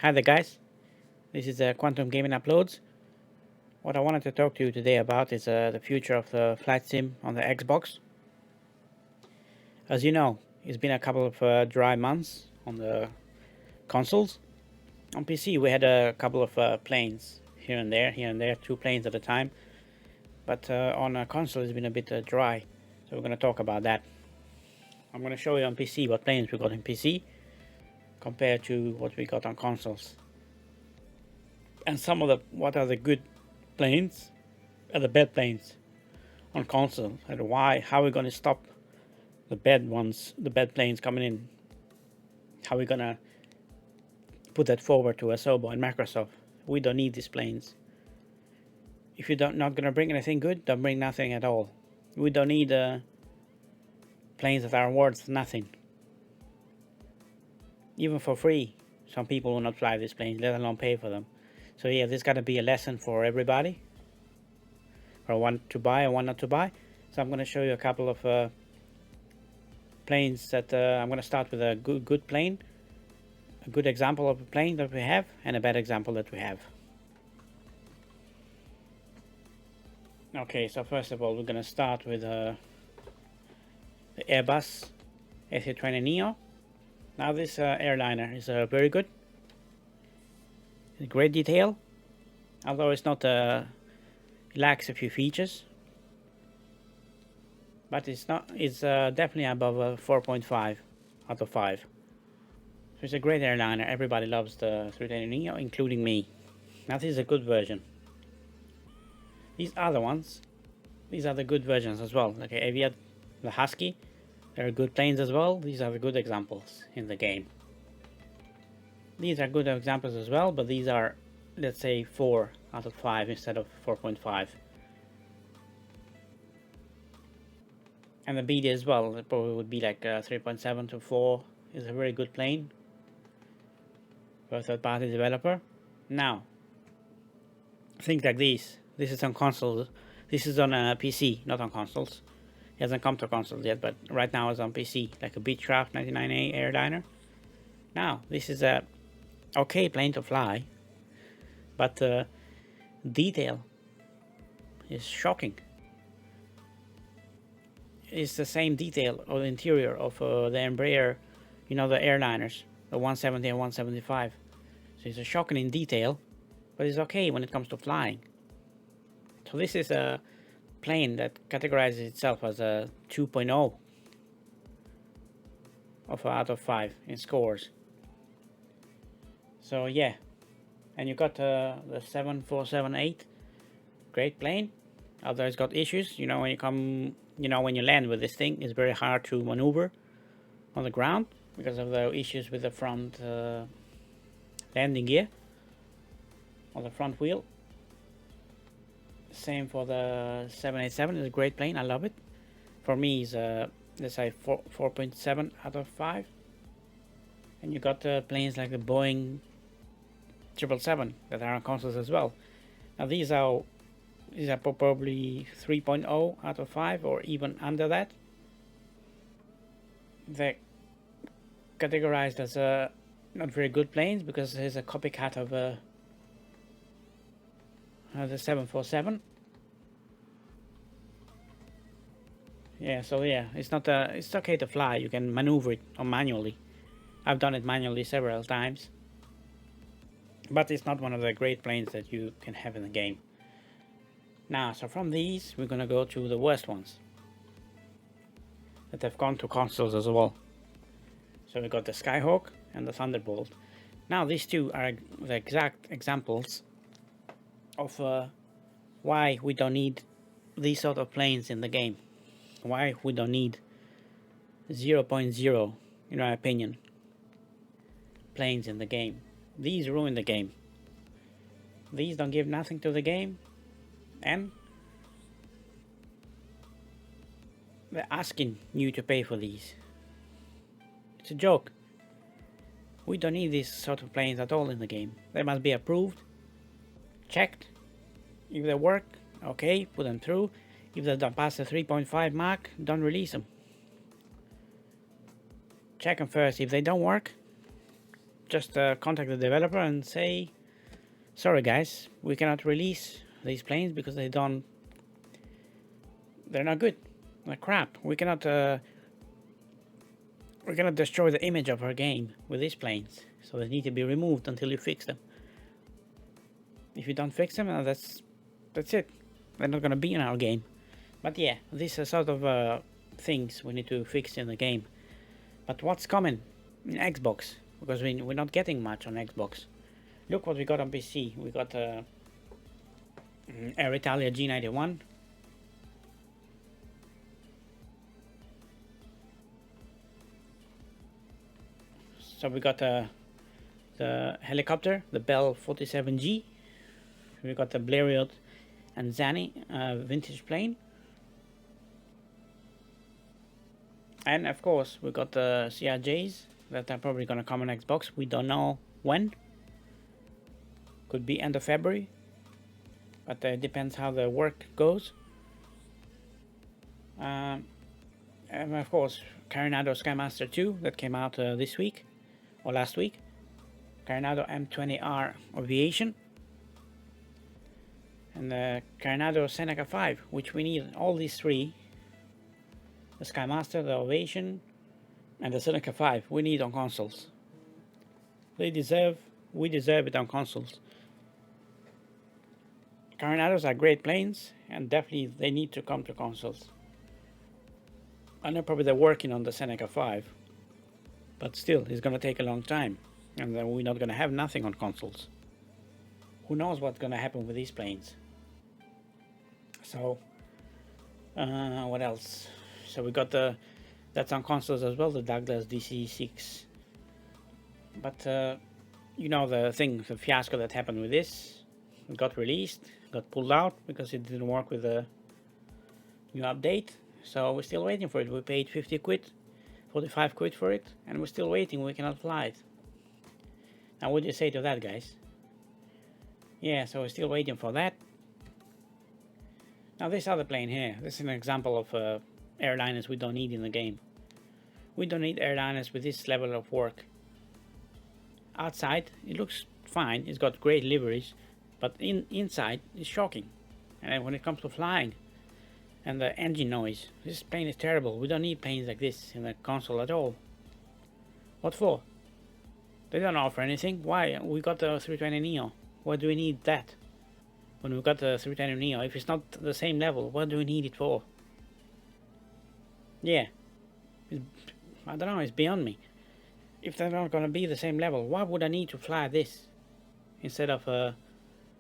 Hi there guys, this is Quantum Gaming Uploads. What I wanted to talk to you today about is the future of the flight sim on the Xbox. As you know, it's been a couple of dry months on the consoles. On PC we had a couple of planes here and there, 2 planes at a time. But on a console it's been a bit dry, so we're going to talk about that. I'm going to show you on PC what planes we got in PC compared to what we got on consoles. And some of what are the good planes and the bad planes on console, and how we're going to stop the bad planes coming in. How we're going to put that forward to Asobo and Microsoft. We don't need these planes. If you're not going to bring anything good, don't bring nothing at all. We don't need planes that are worth nothing. Even for free, some people will not fly these planes, let alone pay for them. So yeah, this got to be a lesson for everybody, for one to buy and one not to buy. So I'm going to show you a couple of planes that I'm going to start with a good plane, a good example of a plane that we have, and a bad example that we have. Okay, so first of all, we're going to start with the Airbus Ethiopian Neo. Now this airliner is very good. It's great detail, although it's not it lacks a few features, but it's definitely above a 4.5 out of 5. So it's a great airliner. Everybody loves the 320 Neo, including me. Now this is a good version. These other ones, these are the good versions as well. Okay, Aviation, the Husky, they're good planes as well. These are the good examples in the game. These are good examples as well, but these are, let's say, 4 out of 5 instead of 4.5. And the BD as well, it probably would be like 3.7 to 4. Is a very good plane for a third-party developer. Now, things like this is on consoles. This is on a PC, not on consoles. It hasn't come to consoles yet, but right now it's on PC, like a Beechcraft 99A airliner. Now, this is a okay plane to fly, but detail is shocking. It's the same detail of the interior of the Embraer, you know, the airliners, the 170 and 175. So it's a shocking in detail, but it's okay when it comes to flying. So this is a plane that categorizes itself as a 2.0 out of 5 in scores. So yeah, and you got the 7478, great plane, although it's got issues. You know, when you land with this thing, it's very hard to maneuver on the ground because of the issues with the front landing gear on the front wheel. Same for the 787. It's a great plane. I love it. For me, it's let's say 4.7 out of 5. And you got planes like the Boeing 777 that are on consoles as well. Now these are probably 3.0 out of 5 or even under that. They're categorized as not very good planes because there's a copycat of the 747. Yeah, so yeah, it's okay to fly. You can maneuver it manually. I've done it manually several times, but it's not one of the great planes that you can have in the game. Now, so from these, we're gonna go to the worst ones that have gone to consoles as well. So we got the Skyhawk and the Thunderbolt. Now, these two are the exact examples of why we don't need these sort of planes in the game. Why we don't need 0.0, in my opinion, planes in the game. These ruin the game. These don't give nothing to the game, and they're asking you to pay for these. It's a joke. We don't need these sort of planes at all in the game. They must be approved, checked. If they work, okay, put them through. If they don't pass the 3.5 mark, don't release them. Check them first. If they don't work, just contact the developer and say, sorry guys, we cannot release these planes because they're not good. They're crap. We cannot destroy the image of our game with these planes, so they need to be removed until you fix them. If you don't fix them, that's it. They're not gonna be in our game. But yeah, these are sort of things we need to fix in the game. But what's coming in Xbox? Because we're not getting much on Xbox. Look what we got on PC. We got Air Italia G91. So we got the helicopter, the Bell 47G. We got the Blériot and Zani vintage plane. And of course we got the CRJs that are probably gonna come on Xbox. We don't know when. Could be end of February. But it depends how the work goes. And of course Carinado Skymaster 2 that came out this week or last week. Carinado M20R Aviation. And the Carinado Seneca 5, which we need all these three. The Skymaster, the Aviation, and the Seneca 5 we need on consoles. We deserve it on consoles. Carinados are great planes, and definitely they need to come to consoles. I know probably they're working on the Seneca 5, but still, it's gonna take a long time, and then we're not gonna have nothing on consoles. Who knows what's gonna happen with these planes? So, what else? So we got that's on consoles as well, the Douglas DC-6. But you know the fiasco that happened with this. It got released, got pulled out because it didn't work with the new update. So we're still waiting for it. We paid 50 quid, 45 quid for it, and we're still waiting. We cannot fly it. Now what do you say to that, guys? Yeah, so we're still waiting for that. Now this other plane here, this is an example of airliners we don't need in the game. We don't need airliners with this level of work. Outside, it looks fine. It's got great liveries, but inside, it's shocking. And when it comes to flying and the engine noise, this plane is terrible. We don't need planes like this in the console at all. What for? They don't offer anything. Why? We got the 320 Neo. Why do we need that? When we got the 320 Neo, if it's not the same level, what do we need it for? Yeah, I don't know, it's beyond me. If they're not gonna be the same level, why would I need to fly this instead of the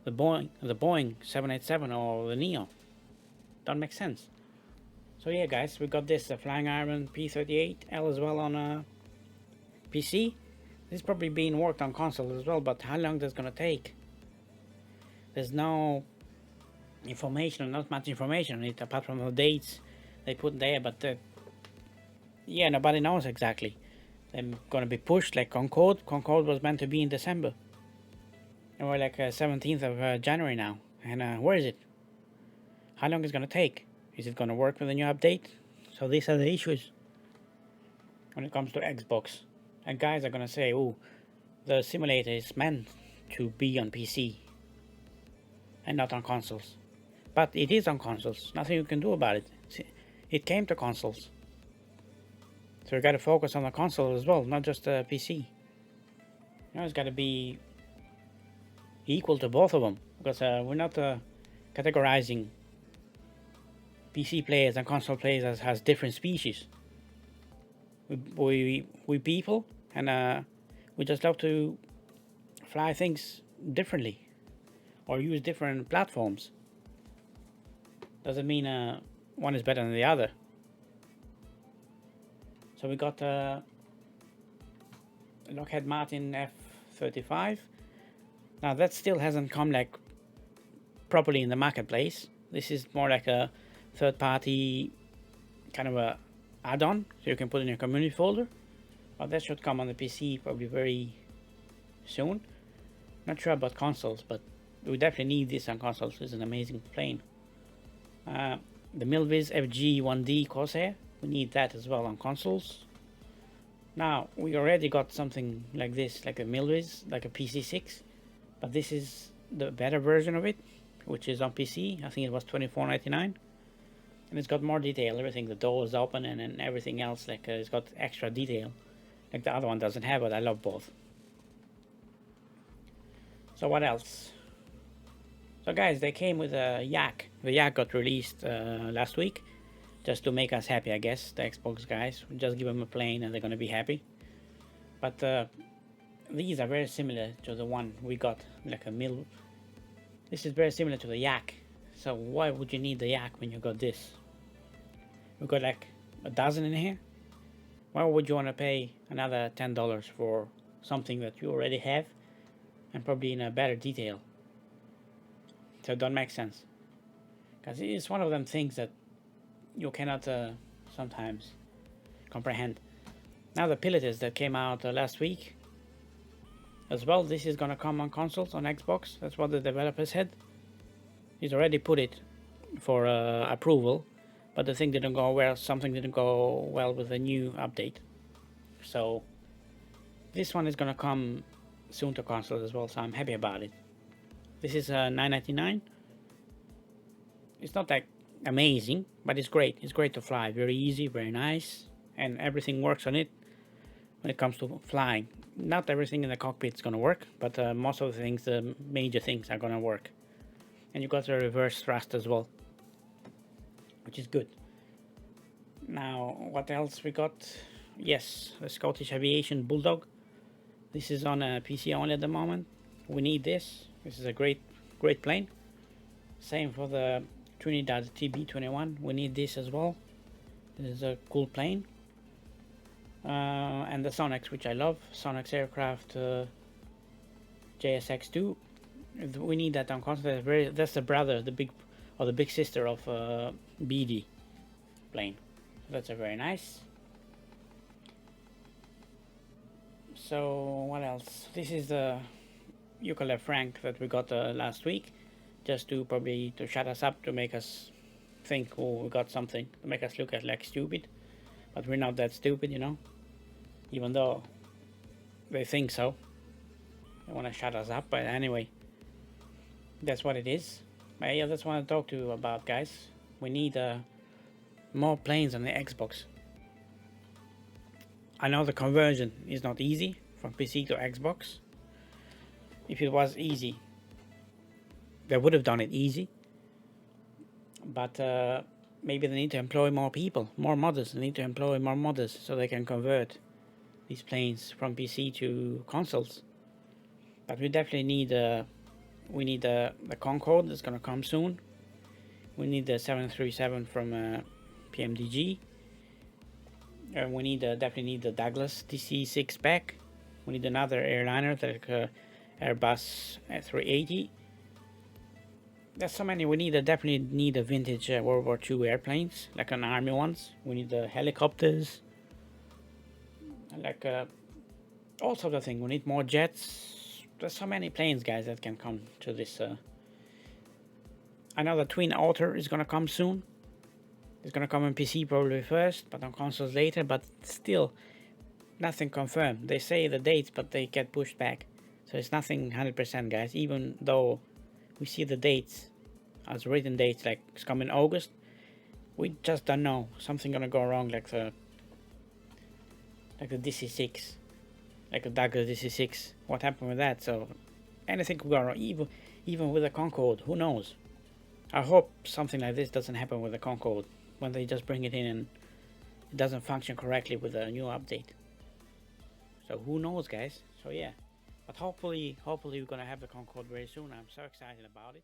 Boeing 787 or the Neo? Don't make sense. So yeah, guys, we got this Flying Iron P38L as well on PC. This is probably being worked on console as well, but how long that's gonna take? There's no information, not much information on it apart from the dates they put there, but yeah, nobody knows exactly. They're gonna be pushed like Concorde. Concorde was meant to be in December, and we're like 17th of January now. And where is it? How long is it gonna take? Is it gonna work with the new update? So these are the issues when it comes to Xbox. And guys are gonna say, "Oh, the simulator is meant to be on PC and not on consoles." But it is on consoles. Nothing you can do about it. It came to consoles. So we got to focus on the console as well, not just the PC. You know, it's got to be equal to both of them, because we're not categorizing PC players and console players as different species. We people, and we just love to fly things differently or use different platforms. Doesn't mean one is better than the other. So we got Lockheed Martin F35. Now that still hasn't come like properly in the marketplace. This is more like a third-party kind of a add-on, so you can put in your community folder. But that should come on the PC probably very soon. Not sure about consoles, but we definitely need this on consoles. It's an amazing plane. The Milviz FG1D Corsair, we need that as well on consoles. Now we already got something like this, like a Milvis, like a PC6, but this is the better version of it, which is on PC. I think it was $24.99, and it's got more detail. Everything, the door is open, and everything else, like it's got extra detail, like the other one doesn't have. But I love both. So what else? So guys, they came with a yak. The yak got released last week, just to make us happy, I guess. The Xbox guys, we just give them a plane and they're gonna be happy. But these are very similar to the one we got, like a mill. This is very similar to the yak. So why would you need the yak when you got this? We got like a dozen in here. Why would you want to pay another $10 for something that you already have, and probably in a better detail? So it don't make sense. Because it's one of them things that you cannot sometimes comprehend. Now the Pilatus that came out last week as well, this is gonna come on consoles, on Xbox. That's what the developer said. He's already put it for approval, but the thing didn't go well. Something didn't go well with the new update. So this one is gonna come soon to consoles as well, so I'm happy about it. This is $9.99. It's not like amazing, but it's great. It's great to fly. Very easy, very nice, and everything works on it when it comes to flying. Not everything in the cockpit is gonna work, but most of the things, the major things, are gonna work. And you got the reverse thrust as well, which is good. Now, what else we got? Yes, the Scottish Aviation Bulldog. This is on a PC only at the moment. We need this. This is a great plane. Same for the Trinidad TB21. We need this as well. This is a cool plane. And the Sonex, which I love. Sonex aircraft JSX2. We need that on console. That's the brother, the big sister of BD plane. So that's a very nice. So what else? This is the Ukulele Frank that we got last week, just to probably to shut us up, to make us think, oh, we got something, to make us look at like stupid, but we're not that stupid, you know. Even though they think so, they want to shut us up. But anyway, that's what it is. But yeah, that's what I want to talk to you about, guys. We need more planes on the Xbox. I know the conversion is not easy from PC to Xbox. If it was easy, they would have done it easy. But maybe they need to employ more people, more modders. They need to employ more modders so they can convert these planes from PC to consoles. But we definitely need the Concorde that's gonna come soon. We need the 737 from PMDG. We definitely need the Douglas DC-6 back. We need another airliner like Airbus Ethiopian Neo. There's so many. We definitely need a vintage World War II airplanes, like an army ones. We need the helicopters, like all sorts of things. We need more jets. There's so many planes, guys, that can come to this. I know the Twin Otter is gonna come soon. It's gonna come on PC probably first, but on consoles later. But still, nothing confirmed. They say the dates, but they get pushed back. So it's nothing 100%, guys. Even though we see the dates as written dates, like it's coming August, we just don't know. Something gonna go wrong, like the DC-6, like the Douglas DC-6. What happened with that? So anything could go wrong. Even with the Concorde, who knows? I hope something like this doesn't happen with the Concorde, when they just bring it in and it doesn't function correctly with a new update. So who knows, guys? So yeah, but hopefully we're gonna have the Concorde very soon. I'm so excited about it.